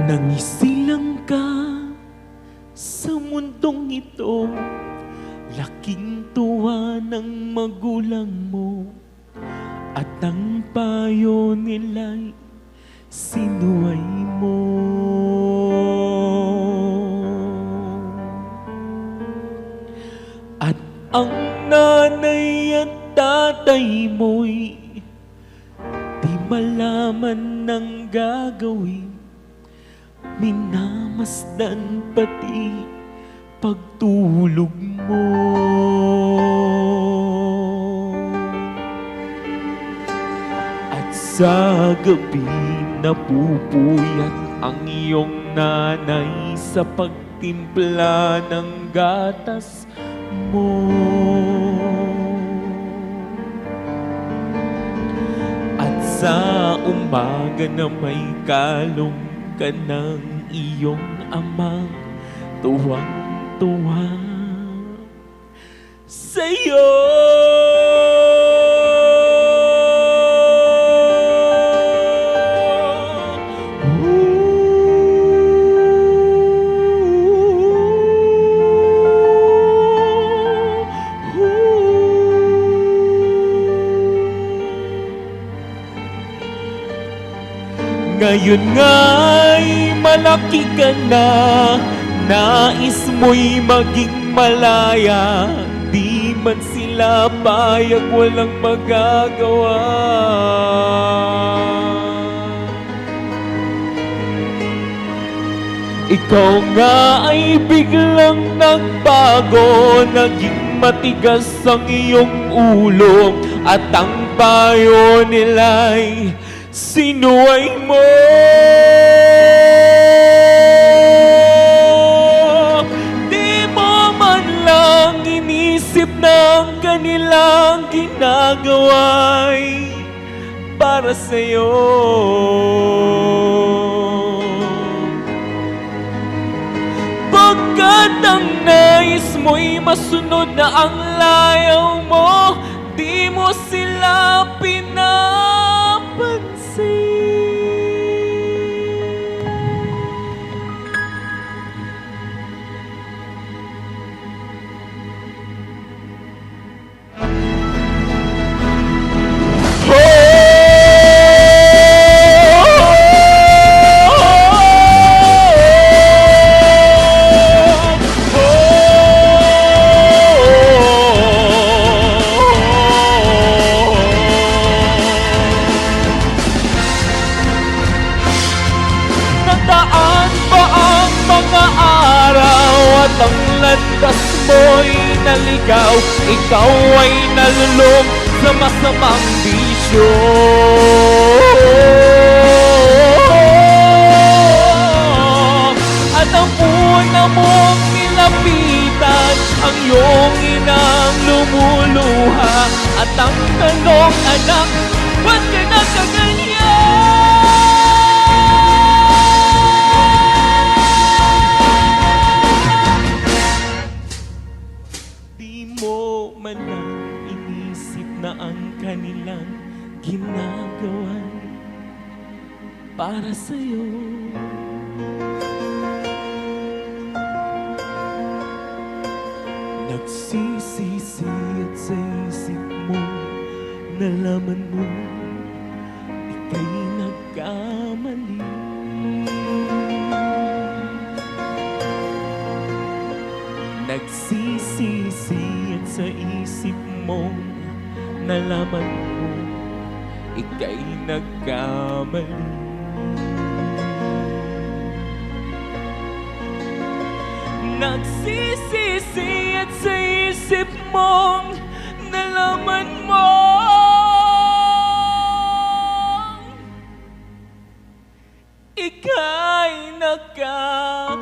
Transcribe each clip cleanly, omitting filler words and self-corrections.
Nangisilang ka sa mundong ito, laking tuwa ng magulang mo, at ang payo nila'y sinuway mo. At ang nanay at tatay mo'y di malaman ng gagawin, minamasdan pati pagtulog mo. At sa gabi napupuyat ang iyong nanay sa pagtimpla ng gatas mo. At sa umaga na may kalong ka ng iyong amang tuwang-tuwa sa'yo. Ngayon nga'y malaki ka na, nais mo'y maging malaya, di man sila payag, walang magagawa. Ikaw nga ay biglang nagbago, naging matigas ang iyong ulo, at ang payo nila'y sinuway mo. Di mo man lang inisip na ang kanilang ginagawa'y para sa'yo. Pagkat ang nais mo'y masunod na ang layaw mo, di mo sila pinapansin. Ang landas mo'y naligaw, ikaw ay nalulong sa masamang bisyo. At ang una mong nilapitan, ang iyong inang lumuluha, at ang tanong, anak, ba't ka nagkaganyan? Man lang inisip na ang kanilang ginagawa para sa'yo. Nagsisisi at sa isip mo, nalaman mo ika'y nagkamali. Nagsisisi at sa isip mo, nalaman mo ika'y nagkamali. Nagsisisi at sa isip mo, nalaman mo ika'y nagkamali.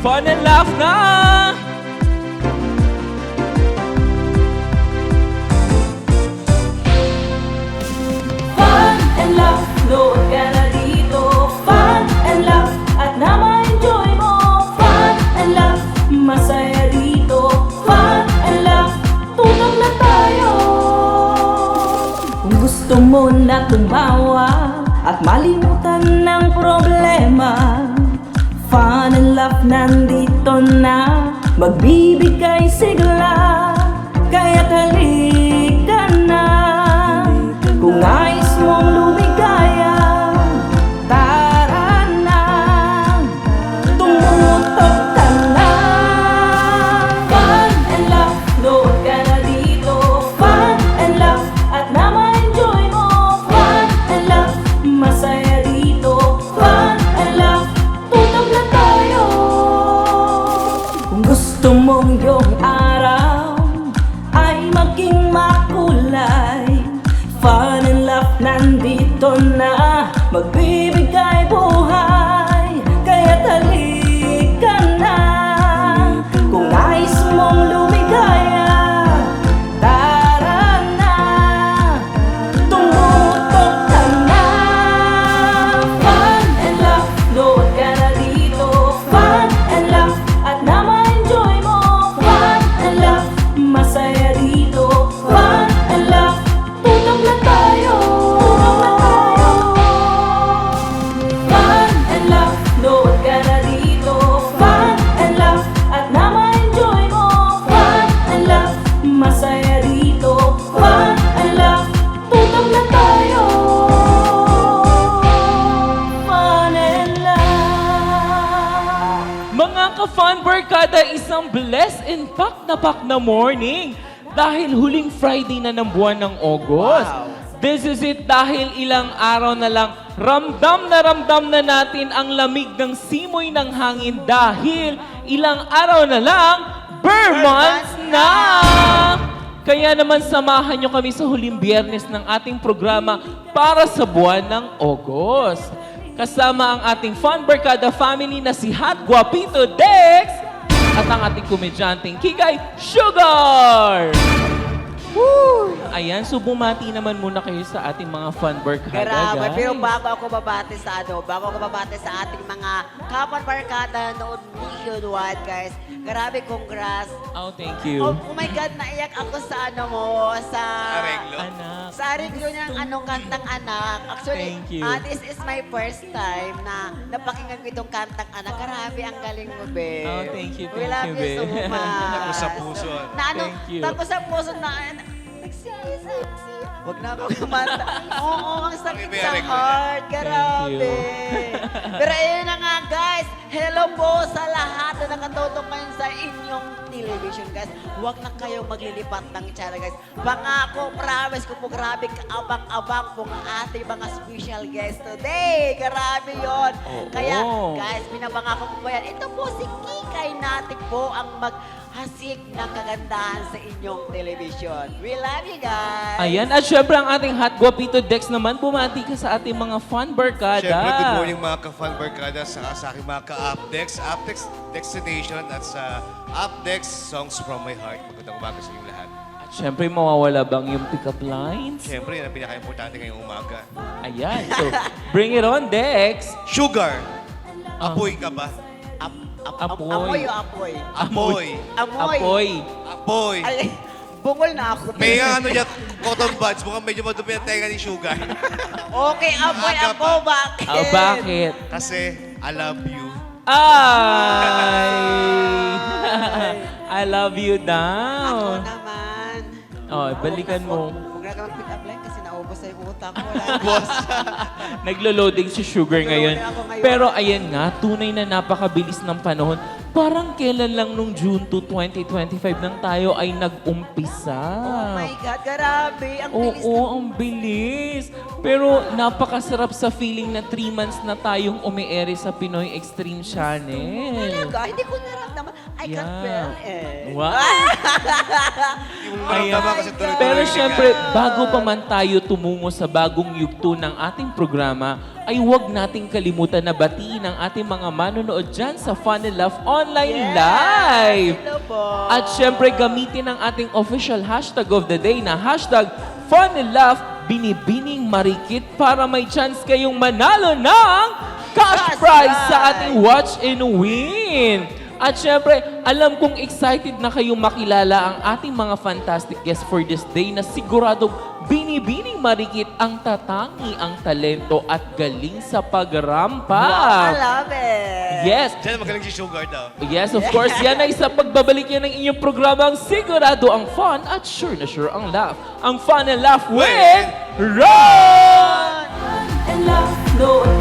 Fun and laugh na! Fun and laugh, load ka na dito. Fun and laugh, at na ma-enjoy mo. Fun and tumawa at malimutan ng problema. Fun and laugh nandito na, magbibigay sigla. Kaya't halika na, kung nais mong lumigaya. Tara na, tumutok ka na. Fun and laugh, load ka na dito. Fun and laugh, at na ma-enjoy mo. Fun and laugh, masaya dito. Fun and laugh, tutok na tayo. Kung gusto mong iyong araw ay maging makulay, fun and laugh nandito na, magbibigay buhay. Kaya't halika na, kung nais mong lumigaya. Tara na, tumutok ka na. Fun and laugh, load ka na dito. Fun and laugh, at na ma-enjoy mo. Fun and laugh, masaya dito. Fun and laugh, tutok na tayo. Tutok na tayo. Fun and laugh, load ka na dito. Fun and laugh, at na ma-enjoy mo. Fun and laugh, masaya dito. Fun and laugh, tutok na tayo. Fun and laugh. Mga ka-fun barkada, isang blessed and pack na morning dahil huling Friday na ng buwan ng August. This is it dahil ilang araw na lang ramdam na natin ang lamig ng simoy ng hangin dahil ilang araw na lang Burr months na! Kaya naman samahan nyo kami sa huling biyernes ng ating programa para sa buwan ng August. Kasama ang ating Fun Barkada family na si Hot Guapito Dex at ang ating komedyanteng Kikay Sugar! Woo! Ayan, so bumati naman muna kayo sa ating mga Fun Barkada, Grabe, guys. pero bago ako babati sa ating mga kapon barkada noon nationwide, guys. Grabe, congrats. Oh, thank you. Oh my God, naiyak ako sa sa Anak. sa arreglo niyang kantang anak. Actually, Thank you. This is my first time na napakinggan ko itong kantang anak. Grabe, ang galing mo, be. Oh, thank you, We thank love you, you so be. much. Tapos sa puso. Thank you. Tapos sa puso na, wag na ako kumanta. Oo, ang sakit Okay, sa very good. heart. Grabe. you. Pero ayun na nga, guys. Hello po sa lahat na nakatutok ngayon sa inyong television, guys. Huwag na kayong maglilipat ng channel, guys. Pangako, promise ko po, grabe kaabang-abang po ang ating mga special guest today. Grabe yon. Oo. Kaya, guys, pinapangako ko po yan. Ito po si Kikay natin po ang maghasik ng kagandahan sa inyong television. We love you, guys. Ayan, at syempre ang ating Hot Guapito Dex naman, bumati ka sa ating mga Fun Barkada. Siyempre, good morning mga ka-Fun Barkada sa aking mga ka-Updex, Updex Destination at sa Updex Songs from My Heart. Magandang umaga sa inyong lahat. At syempre, mawawala bang yung pick-up lines? Siyempre, yan ang pinaka-importante ngayong umaga. Ayan, so bring it on, Dex. Sugar! Apoy ka ba? Apoy. Amoy o apoy? Apoy! Amoy. Apoy. Apoy! Ay, bungol na ako. May ano yan, cotton buds, mukhang medyo madumi ang tenga ni Sugar. Okay, apoy Aga ako. Bakit? Bakit? Kasi, I love you. Ay! I love you Ako daw. naman. Oh, balikan mo. Huwag na ka mag-pick up line kasi naubos na yung utang ko. Wala na. Naglo-loading si Sugar ngayon. Naglo-loading ako ngayon. Pero ayan nga, tunay na napakabilis ng panahon. Parang kailan lang nung June 2, 2025 nang tayo ay nag-umpisa. Oh my God, grabe. Ang bilis Oo, ang bilis. Pero napakasarap sa feeling na 3 months na tayong umi-ere sa Pinoy Extreme Channel. talaga. Hindi ko naramdaman. I can feel it. Wow! Hindi mo maramdaman kasi tuloy-tuloy Pero ka. syempre, bago pa man tayo tumungo sa bagong yugto ng ating programa, ay huwag nating kalimutan na batiin ang ating mga manonood dyan sa Fun and Laugh Online Live. Hello po. At syempre, gamitin ang ating official hashtag of the day na hashtag Fun and Laugh Binibining Marikit para may chance kayong manalo ng cash prize sa ating Watch and Win. At syempre, alam kong excited na kayong makilala ang ating mga fantastic guests for this day na siguradong binibining marikit ang tatangi, ang talento at galing sa pagrampa. Wow, I love it. Yes, Diyan magaling si Sugar daw. yes, of course, yan ay sa pagbabalik yan ng inyong programang sigurado ang fun at sure na sure ang laugh. Ang fun and laugh with Ron! And laugh, no